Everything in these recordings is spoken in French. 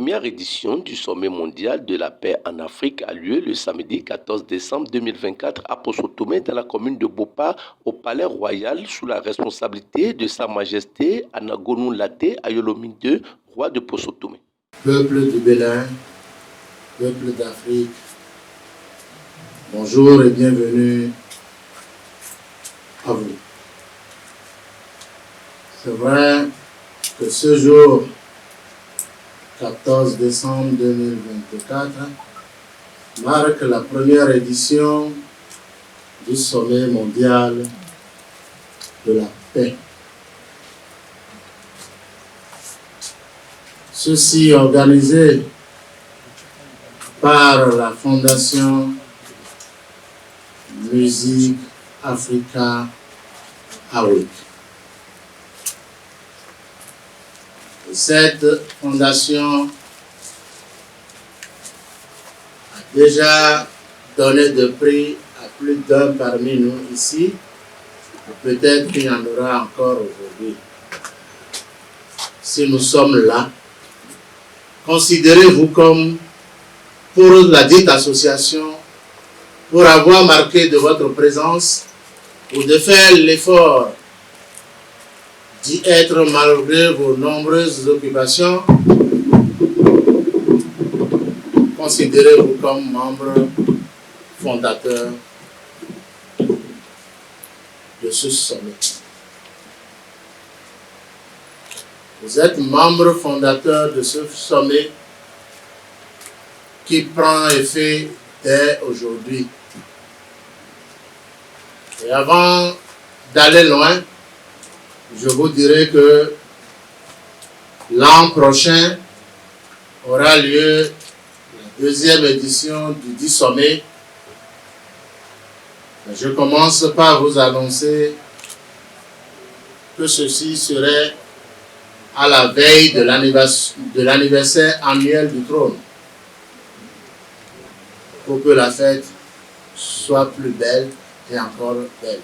première édition du Sommet mondial de la paix en Afrique a lieu le samedi 14 décembre 2024 à Poso Tomé dans la commune de Bopa au Palais Royal sous la responsabilité de Sa Majesté Anagonou Laté Ayolomi II, roi de Poso Tomé. Peuple du Bénin, peuple d'Afrique, bonjour et bienvenue à vous. C'est vrai que ce jour 14 décembre 2024 marque la première édition du Sommet mondial de la paix. Ceci organisé par la Fondation Music Africa Awake. Cette fondation a déjà donné de prix à plus d'un parmi nous ici. Peut-être qu'il y en aura encore aujourd'hui. Si nous sommes là, considérez-vous comme, pour la dite association, pour avoir marqué de votre présence ou de faire l'effort d'y être malgré vos nombreuses occupations, considérez-vous comme membre fondateur de ce sommet. Vous êtes membre fondateur de ce sommet qui prend effet dès aujourd'hui. Et avant d'aller loin, je vous dirai que l'an prochain aura lieu la deuxième édition du dit sommet. Je commence par vous annoncer que ceci serait à la veille de l'anniversaire annuel du trône, pour que la fête soit plus belle et encore belle.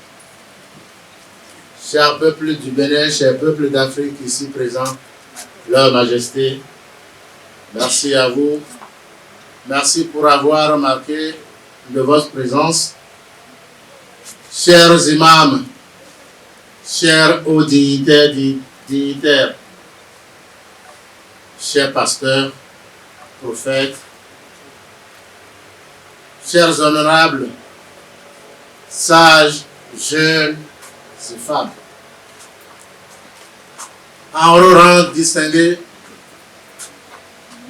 Chers peuples du Bénin, chers peuples d'Afrique ici présents, Leur Majesté, merci à vous. Merci pour avoir marqué de votre présence. Chers imams, chers hauts dignitaires, chers pasteurs, prophètes, chers honorables, sages, jeunes et femmes. En rang distingué,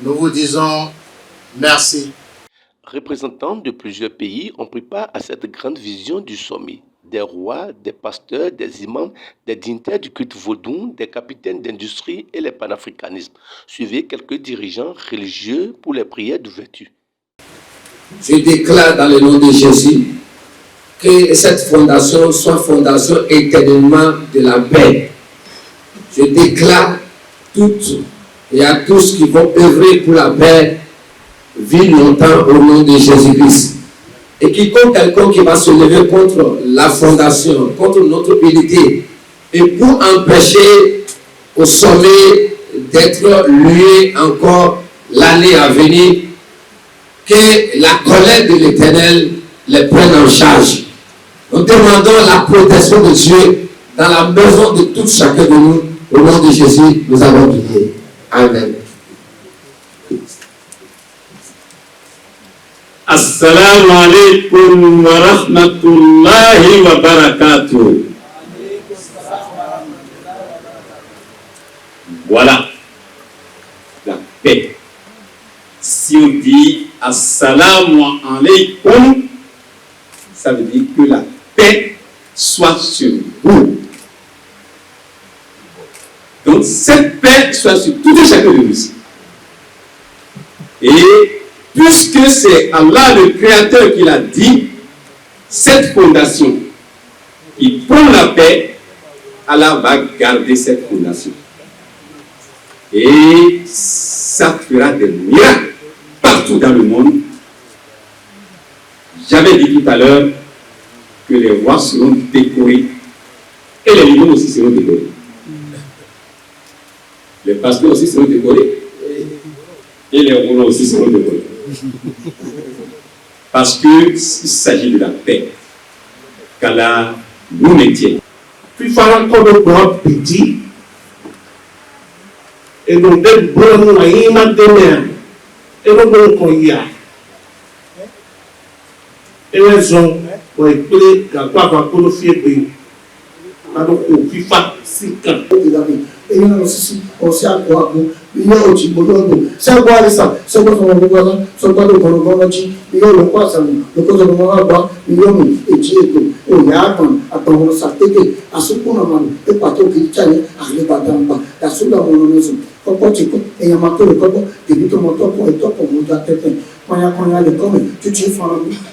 nous vous disons merci. Représentants de plusieurs pays ont pris part à cette grande vision du sommet. Des rois, des pasteurs, des imams, des dignitaires du culte vaudou, des capitaines d'industrie et les panafricanismes. Suivez quelques dirigeants religieux pour les prières d'ouverture. Je déclare dans le nom de Jésus que cette fondation soit fondation éternellement de la paix. Je déclare toutes et à tous qui vont œuvrer pour la paix, vivre longtemps au nom de Jésus-Christ. Et quiconque quelqu'un qui va se lever contre la fondation, contre notre unité, et pour empêcher au sommet d'être lié encore l'année à venir, que la colère de l'Éternel les prenne en charge. Nous demandons la protection de Dieu dans la maison de tout chacun de nous. Au nom de Jésus, nous avons prié. Amen. Assalamu alaikum wa rahmatullahi wa barakatuh. Voilà la paix. Si on dit assalamu alaikum, ça veut dire que la paix soit sur vous. Donc cette paix soit sur tout et chacun de nous. Et puisque c'est Allah le Créateur qui l'a dit, cette fondation qui prend la paix, Allah va garder cette fondation. Et ça fera des miracles partout dans le monde. J'avais dit tout à l'heure que les rois seront décorés et les imams aussi seront décorés. Les pasteurs aussi seront décorés. Et les Roulants aussi seront des voleurs. Parce qu'il s'agit de la paix qu'Allah nous maintient. Puis voilà encore le grand petit. Et donc, dès le bon moyen, il et le bon coïa. Et les gens vont écouter la quoi pour le fier de. Alors, au FIFA, 5 ans. Et nous aussi, on s'est à quoi pour il y a aussi beaucoup de c'est quoi ça c'est quoi son voisin c'est quoi le bon il y a le quoi ça le quoi de mon abba il y a et Dieu et il y a attends ça teke à ce qu'on a mal et pas tout qui tient à les badamba la souda mon maison quand tu peux et il y a mato le corps et puis ton moto pour et toi pour mon tête quand il y a le comme tu te fais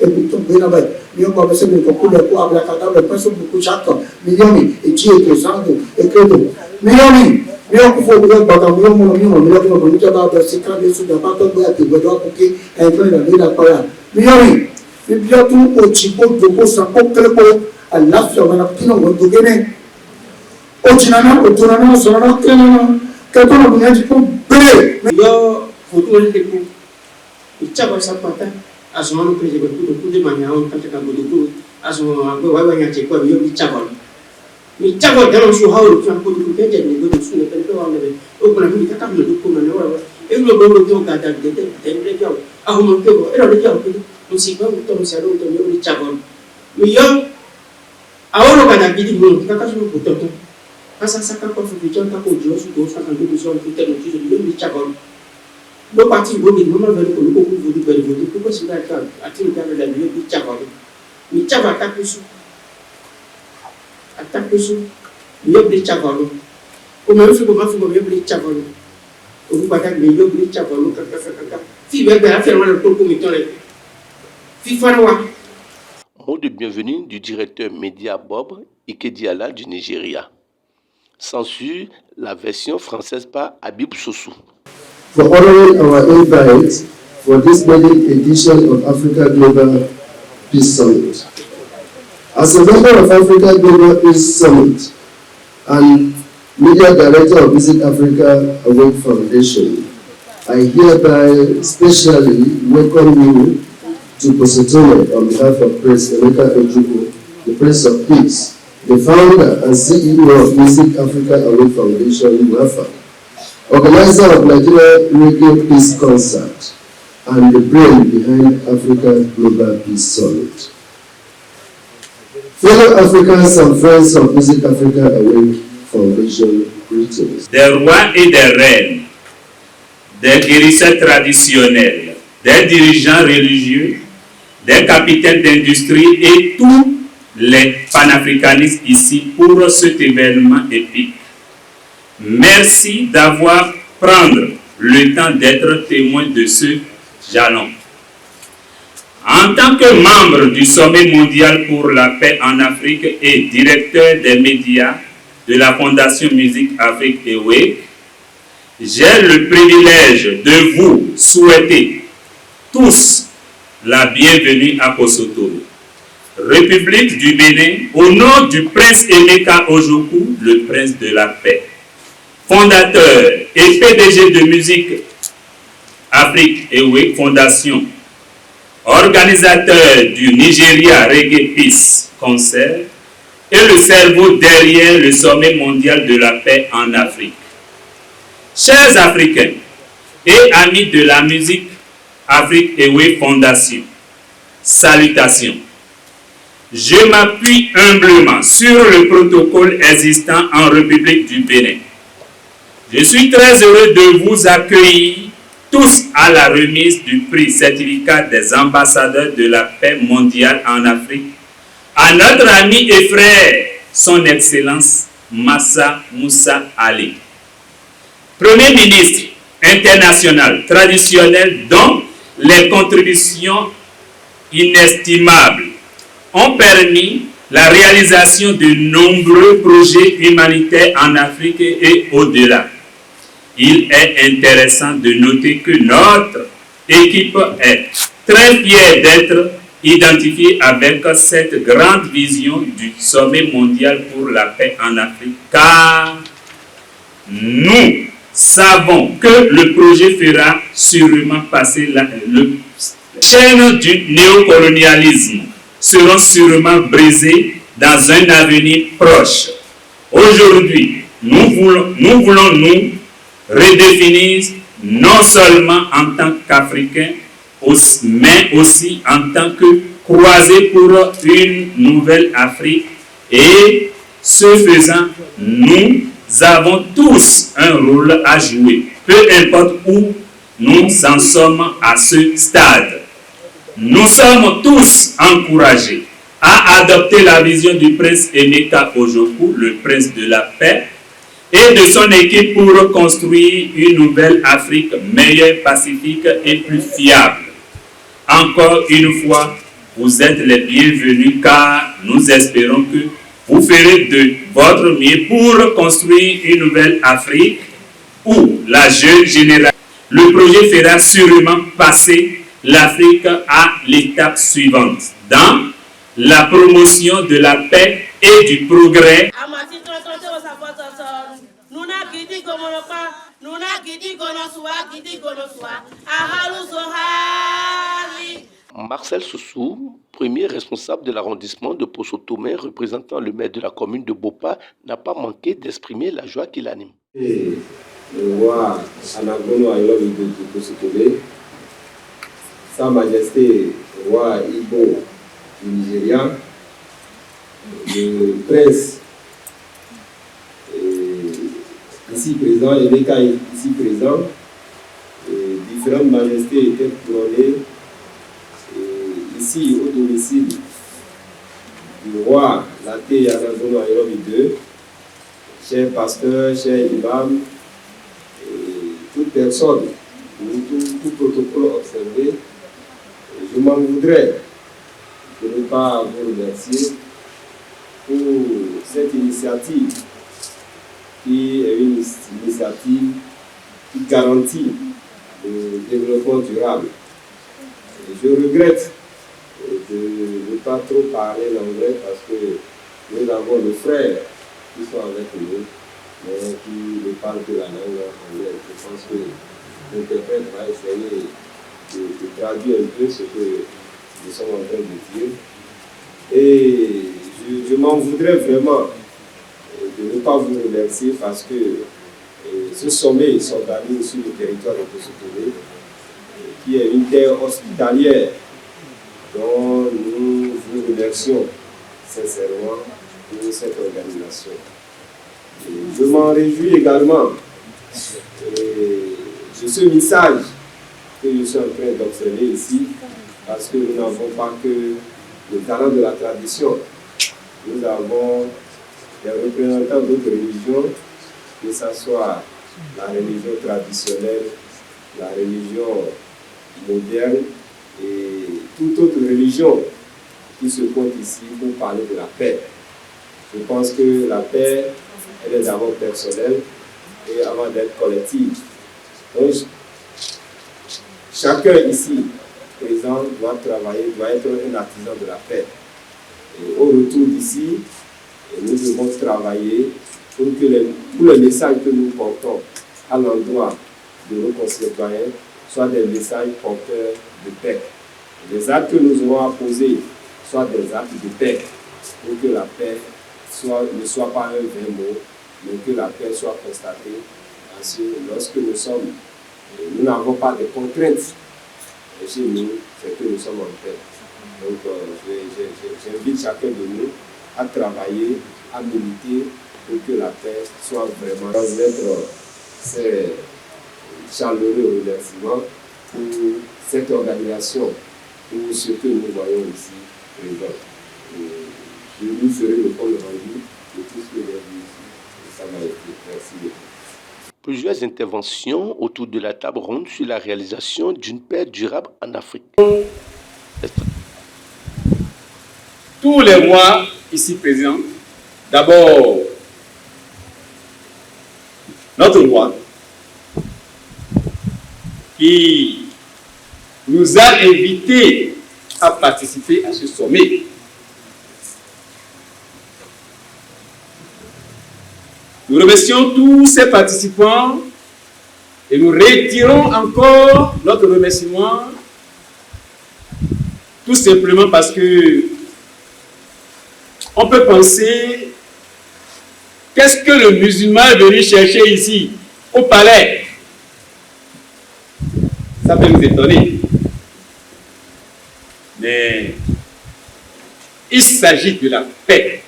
et puis ton bien là il y a pas besoin de beaucoup de quoi avec la cadavre pas beaucoup chaque million et Dieu est sang et que million Mio kufuga baka mio mio mio kwa mita baba sikra yesu da baka bwa te bwa kuke e kwa na bila kwa mio ni bia tu o chipo do sa ko klepo alafia wana kino wondo gene o chinana o tunana so na keno ka to no bunyaji ko be yo foto le ko ichaba sapata asoma no preje ko de manya on katika bodu asoma wa wa nya chekwa yo ichaba mi chago dalo su hawlo kan ko du ke jeni go su ne pele wa ne o ko na mi ka ka do ko na wa e lo go to ka da de de jaw a ho mo ke bo e lo jaw ko mo si ba to mo sa do to mi chago mi yo a o lo ka da bi di mo ka ka su ko to to asa saka ko fu bi jon ka ko jo su do sa kan do so ko te no ti do mi chago do parti go bi mo ma ve ko ko ko du be do ko si da ka ati ka da mi chago ta ku su attaque sur yobli chavalo o me fi ko yobli chavalo o bu bata be yobli chavalo kaka fi be ba faire wala to ko mi tole fi farwa. Mot de bienvenue du directeur média Bob Ikediala du Nigeria. S'ensuit la version française par Habib Sossou. For honoring our invite for this maiden edition of Africa Global Peace Summit. As a member of Africa Global Peace Summit and Media Director of Visit Africa Awake Foundation, I hereby specially welcome you to Positone on behalf of Prince Emeka Ojukwu, the Prince of Peace, the founder and CEO of Visit Africa Awake Foundation, WAFA, organizer of Nigeria Reggae Peace Concert, and the brain behind Africa Global Peace Summit. Fellow Africans and friends of Visit Africa Awake Foundation, greetings. Des rois et des reines, des guérisseurs traditionnels, des dirigeants religieux, des capitaines d'industrie et tous les panafricanistes ici pour cet événement épique. Merci d'avoir pris le temps d'être témoin de ce jalon. En tant que membre du Sommet mondial pour la paix en Afrique et directeur des médias de la Fondation Musique Afrique et Awake, j'ai le privilège de vous souhaiter tous la bienvenue à Posotone, République du Bénin, au nom du prince Emeka Ojukwu, le prince de la paix, fondateur et PDG de Musique Afrique et Awake Fondation, organisateur du Nigeria Reggae Peace Concert et le cerveau derrière le sommet mondial de la paix en Afrique. Chers Africains et amis de la musique Afrique Awake Fondation, salutations. Je m'appuie humblement sur le protocole existant en République du Bénin. Je suis très heureux de vous accueillir tous à la remise du prix certificat des ambassadeurs de la paix mondiale en Afrique, à notre ami et frère, son Excellence Massa Moussa Ali, Premier ministre international traditionnel dont les contributions inestimables ont permis la réalisation de nombreux projets humanitaires en Afrique et au-delà. Il est intéressant de noter que notre équipe est très fière d'être identifiée avec cette grande vision du sommet mondial pour la paix en Afrique, car nous savons que le projet fera sûrement passer le chaîne du néocolonialisme seront sûrement brisées dans un avenir proche. Aujourd'hui, nous voulons nous redéfinir non seulement en tant qu'Africains, mais aussi en tant que croisés pour une nouvelle Afrique. Et ce faisant, nous avons tous un rôle à jouer, peu importe où nous en sommes à ce stade. Nous sommes tous encouragés à adopter la vision du prince Emeka Ojukwu, le prince de la paix, et de son équipe pour construire une nouvelle Afrique meilleure, pacifique et plus fiable. Encore une fois, vous êtes les bienvenus car nous espérons que vous ferez de votre mieux pour construire une nouvelle Afrique où la jeune génération, le projet fera sûrement passer l'Afrique à l'étape suivante dans la promotion de la paix et du progrès. Marcel Soussou, premier responsable de l'arrondissement de Poso-Tomé, représentant le maire de la commune de Bopa, n'a pas manqué d'exprimer la joie qui l'anime. Le roi Anagono Ayobi de Poso-Tomé, Sa Majesté le roi Igbo du Nigeria, le prince ici présent, Emeka ici présent, différentes majestés étaient couronnées ici au domicile du roi Laté Anagono Ayobi II, chers pasteurs, chers imams, toute personne, tout protocole observé. Je m'en voudrais de ne pas vous remercier pour cette initiative qui est une initiative qui garantit le développement durable. Et je regrette de ne pas trop parler l'anglais parce que nous avons nos frères qui sont avec nous, mais qui ne parlent que la langue anglaise. Je pense que l'interprète va essayer de traduire un peu ce que nous sommes en train de dire. Et je m'en voudrais vraiment de ne pas vous remercier parce que ce sommet s'organise sur le territoire de Poso-Tomé, qui est une terre hospitalière dont nous vous remercions sincèrement pour cette organisation. Et je m'en réjouis également de ce message que je suis en train d'observer ici, parce que nous n'avons pas que le talent de la tradition. Nous avons des représentants d'autres religions, que ce soit la religion traditionnelle, la religion moderne et toute autre religion qui se compte ici pour parler de la paix. Je pense que la paix, elle est d'abord personnelle et avant d'être collective. Donc, chacun ici présent doit travailler, doit être un artisan de la paix. Et au retour d'ici, nous devons travailler pour que les messages que nous portons à l'endroit de nos concitoyens soient des messages porteurs de paix. Les actes que nous aurons à poser soient des actes de paix, pour que la paix ne soit pas un vain mot, mais que la paix soit constatée. Parce que lorsque nous n'avons pas de contraintes chez nous, c'est que nous sommes en paix. Donc j'invite chacun de nous à travailler, à militer pour que la paix soit vraiment transmettre ces chaleureux remerciements pour cette organisation, pour ce que nous voyons ici présent. Je vous ferai le compte rendu de tout ce que j'ai vu ici. Ça m'a été. Merci beaucoup. Plusieurs interventions autour de la table ronde sur la réalisation d'une paix durable en Afrique. Tous les mois ici présents, d'abord, notre roi qui nous a invités à participer à ce sommet. Nous remercions tous ces participants Et nous retirons encore notre remerciement, tout simplement parce que on peut penser, qu'est-ce que le musulman est venu chercher ici, au palais? Ça peut nous étonner. Mais il s'agit de la paix.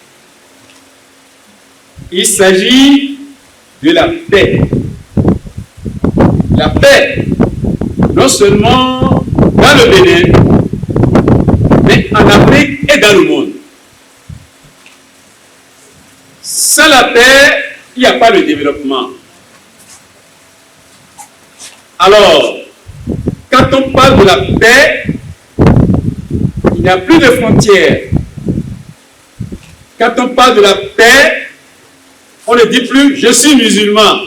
Il s'agit de la paix. La paix, non seulement dans le Bénin, mais en Afrique et dans le monde. Sans la paix, il n'y a pas de développement. Alors, quand on parle de la paix, il n'y a plus de frontières. Quand on parle de la paix, on ne dit plus « je suis musulman ».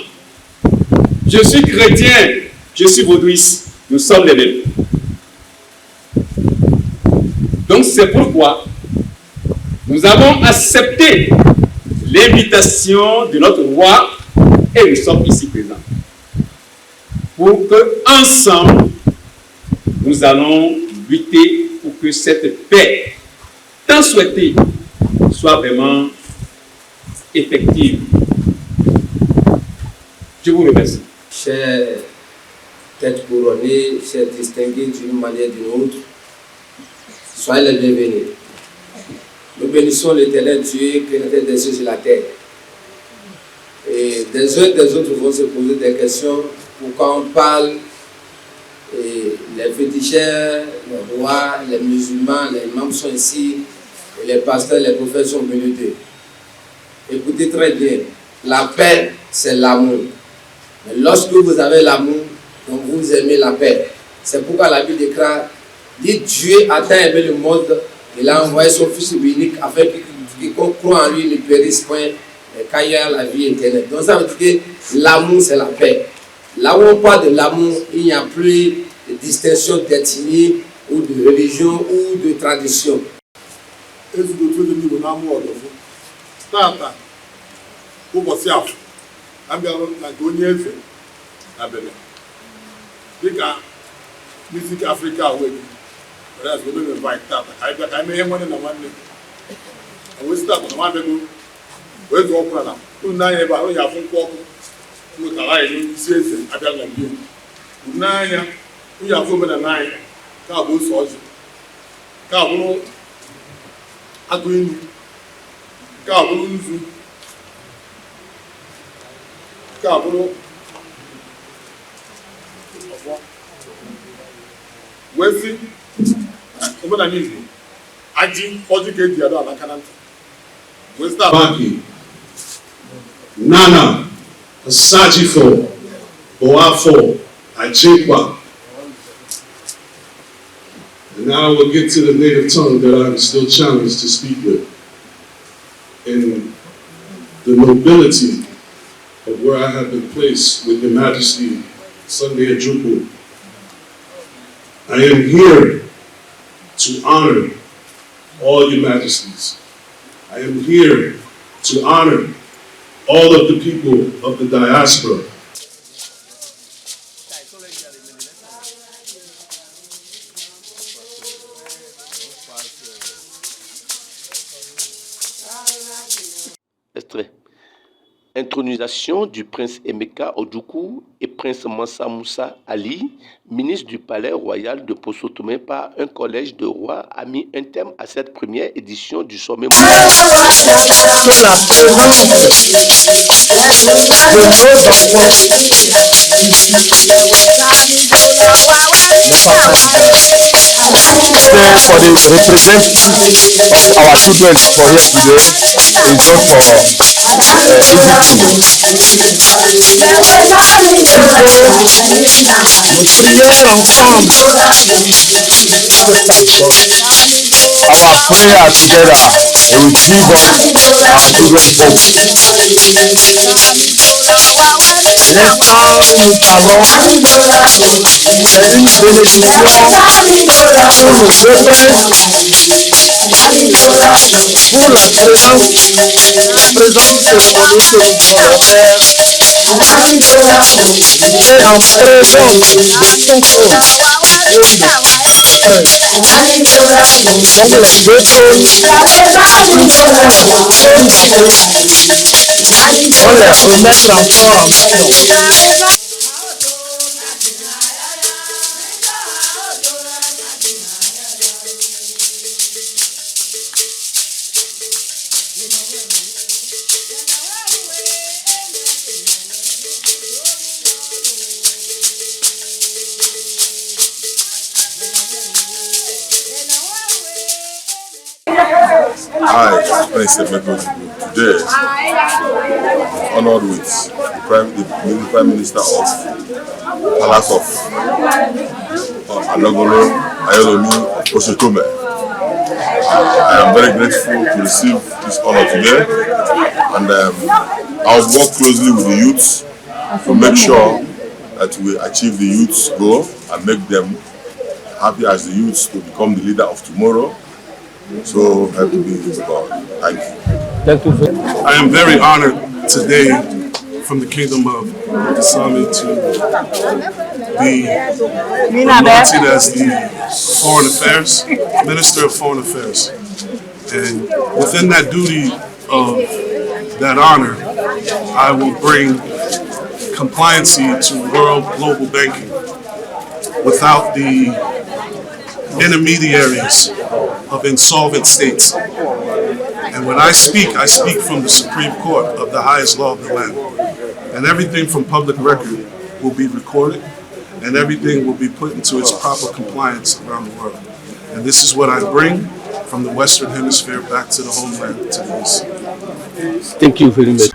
Je suis chrétien, je suis vaudouiste, nous sommes les mêmes. Donc c'est pourquoi nous avons accepté l'invitation de notre roi et nous sommes ici présents. Pour que ensemble, nous allons lutter pour que cette paix tant souhaitée soit vraiment effective. Je vous remercie. Chers têtes couronnées, chers distingués d'une manière ou d'une autre, soyez les bienvenus. Nous bénissons l'Éternel Dieu, créateur des cieux et de la terre. Et des uns et des autres vont se poser des questions. Pourquoi on parle, et les féticheurs, les rois, les musulmans, les imams sont ici, et les pasteurs, les prophètes sont venus d'eux. Écoutez très bien, la paix, c'est l'amour. Mais lorsque vous avez l'amour, donc vous aimez la paix. C'est pourquoi la Bible déclare, dit Dieu a tant aimé le monde, il a envoyé son Fils unique afin que quiconque croit en lui ne périsse point, mais qu'il y ait la vie éternelle. Donc ça veut dire que l'amour c'est la paix. Là où on parle de l'amour, il n'y a plus de distinction d'ethnie ou de religion ou de tradition. abịarụ na nke onye eze na Benin dịka Music Africa wee were as obe invite tata ka anyị bịa ka anyị mee ihe nwanne na nwanne wee start na nwanbego wee zụọ ọkụ na unu n'anya ebe ahụ ya afụ nkwụ ọkụ nwetara anyị n'isi eze abịa na mbio unu n'anya unu ya afụ omenala anyị ka abụ ose ọjị ka abụrụ agụ inu ka abụrụ nzu ka abụrụ ọfọ wee si omenala Igbo ajị ọjị ka eji adọ alaka na ntị wee start Baki, Nana, Asajifo, Boafo, Ajikwa. And now we'll get to the native tongue that I'm still challenged to speak with. In the nobility of where I have been placed with Your Majesty, Sunday Ojukwu. I am here to honor all Your Majesties. I am here to honor all of the people of the diaspora. Extrait. Intronisation du prince Emeka Ojukwu et prince Mansa Moussa Ali, ministre du palais royal de Poso-Tomé par un collège de rois, a mis un thème à cette première édition du sommet mondial. For the representative of our children for here today is not for our prayer together will give us our children hope. Let's now move along. Pour la présence de mon Hi, Prince Emeko. Today, I'm honored with the Prime Minister of Palace of Alogolo Ayolomi Oshotome. I am very grateful to receive this honor today, and I will work closely with the youths to make sure that we achieve the youth's goal and make them happy as the youths to become the leader of tomorrow. So help me God. Thank you. I am very honored today from the Kingdom of Kisame to be anointed as the Foreign Affairs, Minister of Foreign Affairs. And within that duty of that honor, I will bring compliancy to world global banking without the intermediaries of insolvent states. And when I speak from the Supreme Court of the highest law of the land. And everything from public record will be recorded, and everything will be put into its proper compliance around the world. And this is what I bring from the Western Hemisphere back to the homeland, to the East. Thank you very much.